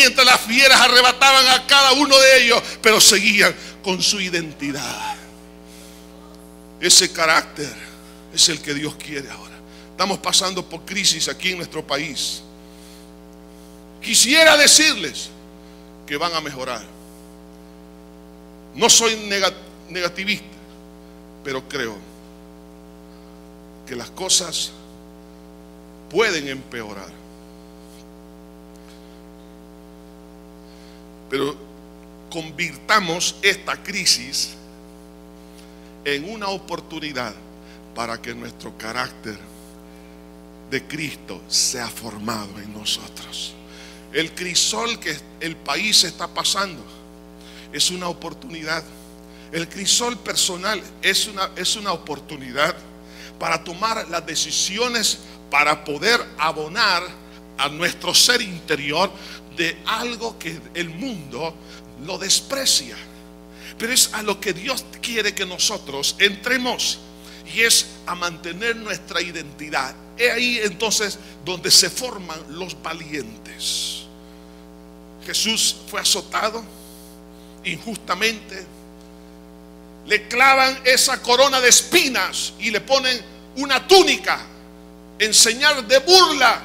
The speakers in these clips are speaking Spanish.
mientras las fieras arrebataban a cada uno de ellos, pero seguían con su identidad. Ese carácter es el que Dios quiere ahora. Estamos pasando por crisis aquí en nuestro país. Quisiera decirles que van a mejorar. No soy negativista, pero creo que las cosas pueden empeorar. Pero convirtamos esta crisis en una oportunidad para que nuestro carácter de Cristo sea formado en nosotros. El crisol que el país está pasando es una oportunidad. El crisol personal es una oportunidad para tomar las decisiones, para poder abonar a nuestro ser interior de algo que el mundo lo desprecia, pero es a lo que Dios quiere que nosotros entremos, y es a mantener nuestra identidad. Es ahí entonces donde se forman los valientes. Jesús fue azotado injustamente, le clavan esa corona de espinas y le ponen una túnica en señal de burla,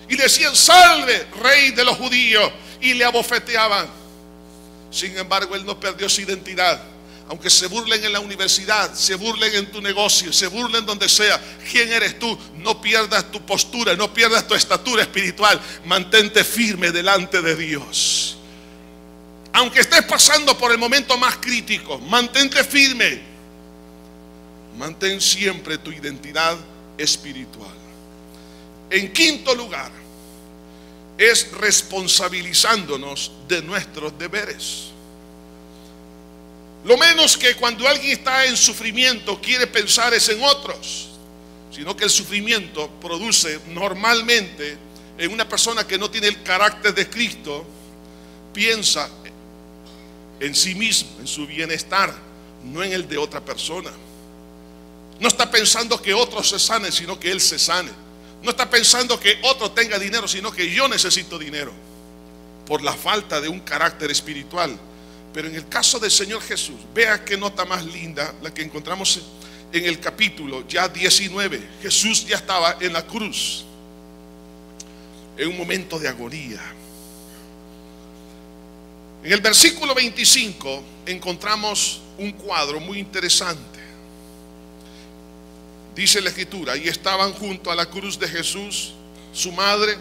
y le decían: salve, rey de los judíos, y le abofeteaban. Sin embargo, él no perdió su identidad. Aunque se burlen en la universidad, se burlen en tu negocio, se burlen donde sea, ¿quién eres tú? No pierdas tu postura, no pierdas tu estatura espiritual. Mantente firme delante de Dios. Aunque estés pasando por el momento más crítico, mantente firme. Mantén siempre tu identidad espiritual. En quinto lugar, es responsabilizándonos de nuestros deberes. Lo menos que cuando alguien está en sufrimiento quiere pensar es en otros, sino que el sufrimiento produce normalmente en una persona que no tiene el carácter de Cristo, piensa en sí mismo, en su bienestar, no en el de otra persona. No está pensando que otro se sane, sino que él se sane. No está pensando que otro tenga dinero, sino que yo necesito dinero, por la falta de un carácter espiritual. Pero en el caso del Señor Jesús, vea qué nota más linda la que encontramos en el capítulo ya 19. Jesús ya estaba en la cruz, en un momento de agonía. En el versículo 25 encontramos un cuadro muy interesante. Dice la escritura: y estaban junto a la cruz de Jesús su madre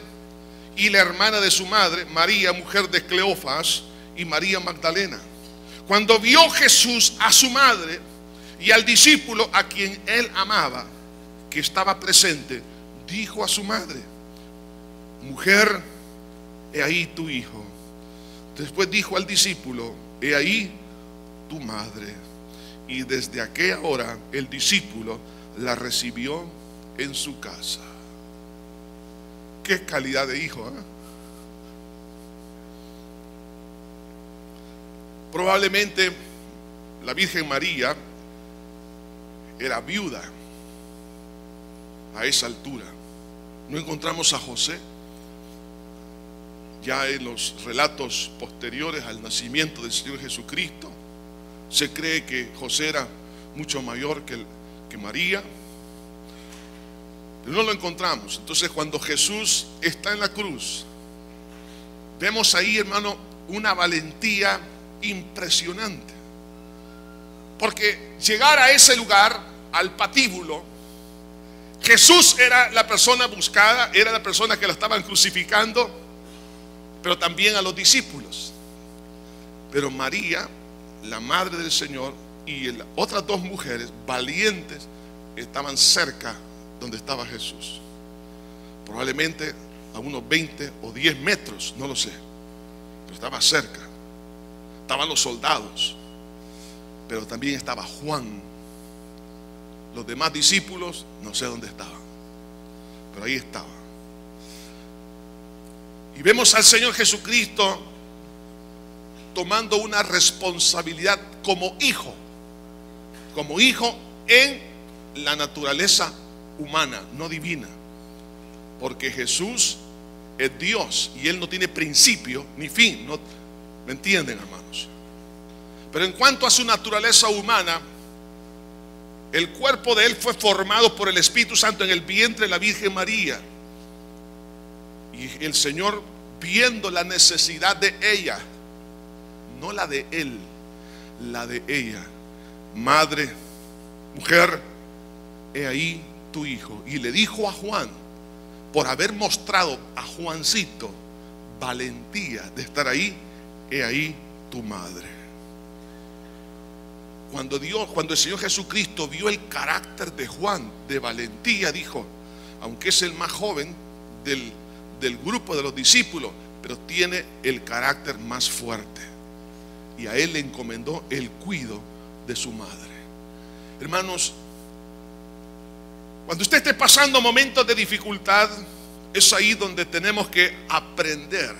y la hermana de su madre, María, mujer de Cleofas, y María Magdalena. Cuando vio Jesús a su madre y al discípulo a quien él amaba, que estaba presente, dijo a su madre: mujer, he ahí tu hijo. Después dijo al discípulo: he ahí tu madre. Y desde aquella hora el discípulo la recibió en su casa. Qué calidad de hijo, ¿eh? Probablemente la Virgen María era viuda a esa altura. No encontramos a José. Ya en los relatos posteriores al nacimiento del Señor Jesucristo, se cree que José era mucho mayor que María, pero no lo encontramos. Entonces, cuando Jesús está en la cruz, vemos ahí, hermano, una valentía impresionante, porque llegar a ese lugar, al patíbulo, Jesús era la persona buscada, era la persona que la estaban crucificando, pero también a los discípulos. Pero María, la madre del Señor, y otras dos mujeres valientes estaban cerca donde estaba Jesús, probablemente a unos 20 o 10 metros, no lo sé, pero estaba cerca. Estaban los soldados, pero también estaba Juan. Los demás discípulos no sé dónde estaban, pero ahí estaba. Y vemos al Señor Jesucristo tomando una responsabilidad como hijo en la naturaleza humana, no divina, porque Jesús es Dios y Él no tiene principio ni fin. ¿No? ¿Me entienden, hermanos? Pero en cuanto a su naturaleza humana, el cuerpo de Él fue formado por el Espíritu Santo en el vientre de la Virgen María. Y el Señor, viendo la necesidad de ella, no la de Él, la de ella: madre, mujer, he ahí tu hijo. Y le dijo a Juan, por haber mostrado a Juancito valentía de estar ahí: he ahí tu madre. Cuando el Señor Jesucristo vio el carácter de Juan, de valentía, dijo: aunque es el más joven del grupo de los discípulos, pero tiene el carácter más fuerte. Y a él le encomendó el cuidado de su madre. Hermanos, cuando usted esté pasando momentos de dificultad, es ahí donde tenemos que aprender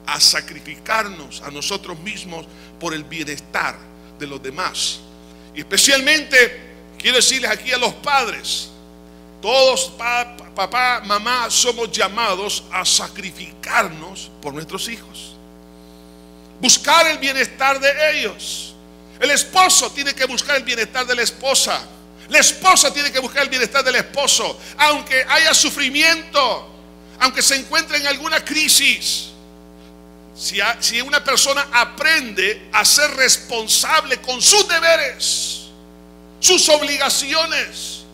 a sacrificarnos a nosotros mismos por el bienestar de los demás. Y especialmente quiero decirles aquí a los padres: todos, papá, mamá, somos llamados a sacrificarnos por nuestros hijos, buscar el bienestar de ellos. El esposo tiene que buscar el bienestar de la esposa. La esposa tiene que buscar el bienestar del esposo, aunque haya sufrimiento, aunque se encuentre en alguna crisis. Si una persona aprende a ser responsable con sus deberes, sus obligaciones,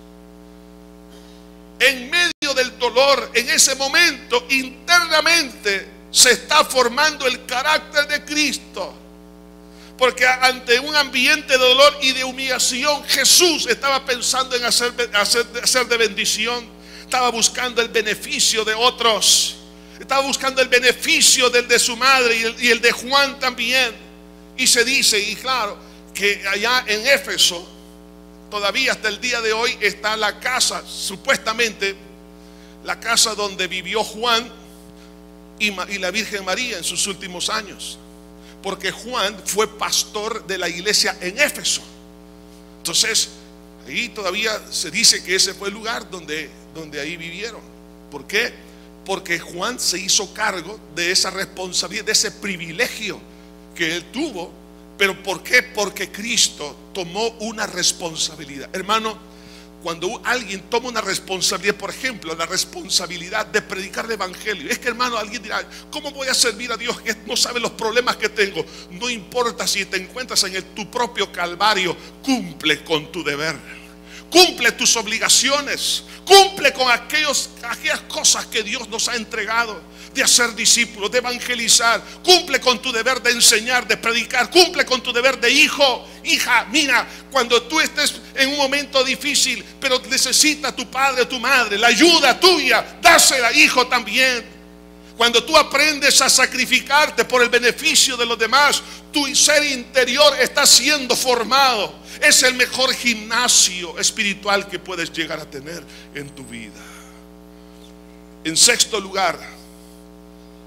en medio del dolor, en ese momento internamente se está formando el carácter de Cristo. Porque ante un ambiente de dolor y de humillación, Jesús estaba pensando en hacer de bendición. Estaba buscando el beneficio de otros. Estaba buscando el beneficio del de su madre y el de Juan también. Y se dice, y claro, que allá en Éfeso, todavía hasta el día de hoy, está la casa, supuestamente la casa donde vivió Juan y la Virgen María en sus últimos años. Porque Juan fue pastor de la iglesia en Éfeso. Entonces, ahí todavía se dice que ese fue el lugar donde ahí vivieron. ¿Por qué? Porque Juan se hizo cargo de esa responsabilidad, de ese privilegio que él tuvo. ¿Pero por qué? Porque Cristo tomó una responsabilidad. Hermano, cuando alguien toma una responsabilidad, por ejemplo, la responsabilidad de predicar el evangelio. Es que, hermano, alguien dirá: ¿cómo voy a servir a Dios que no sabe los problemas que tengo? No importa si te encuentras en tu propio calvario, cumple con tu deber. Cumple tus obligaciones. Cumple con aquellas cosas que Dios nos ha entregado, de hacer discípulos, de evangelizar. Cumple con tu deber de enseñar, de predicar. Cumple con tu deber de hijo, hija. Mira, cuando tú estés en un momento difícil, pero necesita tu padre o tu madre la ayuda tuya, dásela, hijo, también. Cuando tú aprendes a sacrificarte por el beneficio de los demás, tu ser interior está siendo formado. Es el mejor gimnasio espiritual que puedes llegar a tener en tu vida. En sexto lugar,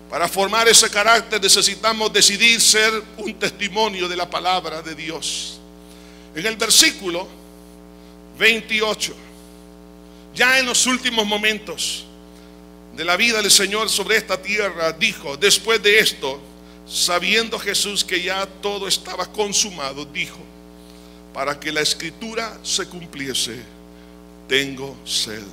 para formar ese carácter necesitamos decidir ser un testimonio de la palabra de Dios. En el versículo 28, ya en los últimos momentos de la vida del Señor sobre esta tierra, dijo: después de esto, sabiendo Jesús que ya todo estaba consumado, dijo, para que la escritura se cumpliese: tengo sed.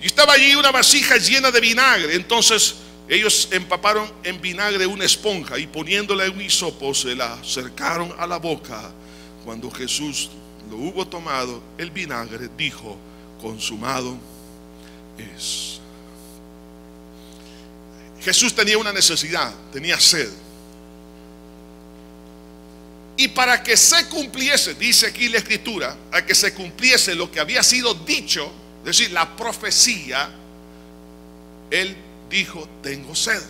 Y estaba allí una vasija llena de vinagre. Entonces ellos empaparon en vinagre una esponja y poniéndola en un hisopo se la acercaron a la boca. Cuando Jesús lo hubo tomado el vinagre, dijo: consumado es. Jesús tenía una necesidad, tenía sed. Y para que se cumpliese, dice aquí la escritura, para que se cumpliese lo que había sido dicho, es decir, la profecía, él dijo: tengo sed.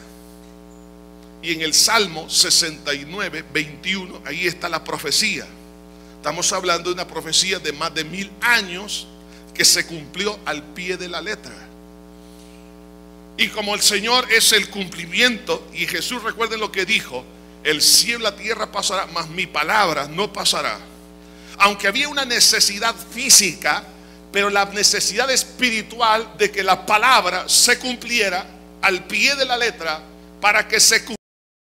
Y en el Salmo 69, 21, ahí está la profecía. Estamos hablando de una profecía de más de 1000 años que se cumplió al pie de la letra. Y como el Señor es el cumplimiento, y Jesús, recuerden lo que dijo: el cielo y la tierra pasará, mas mi palabra no pasará. Aunque había una necesidad física, pero la necesidad espiritual de que la palabra se cumpliera al pie de la letra para que se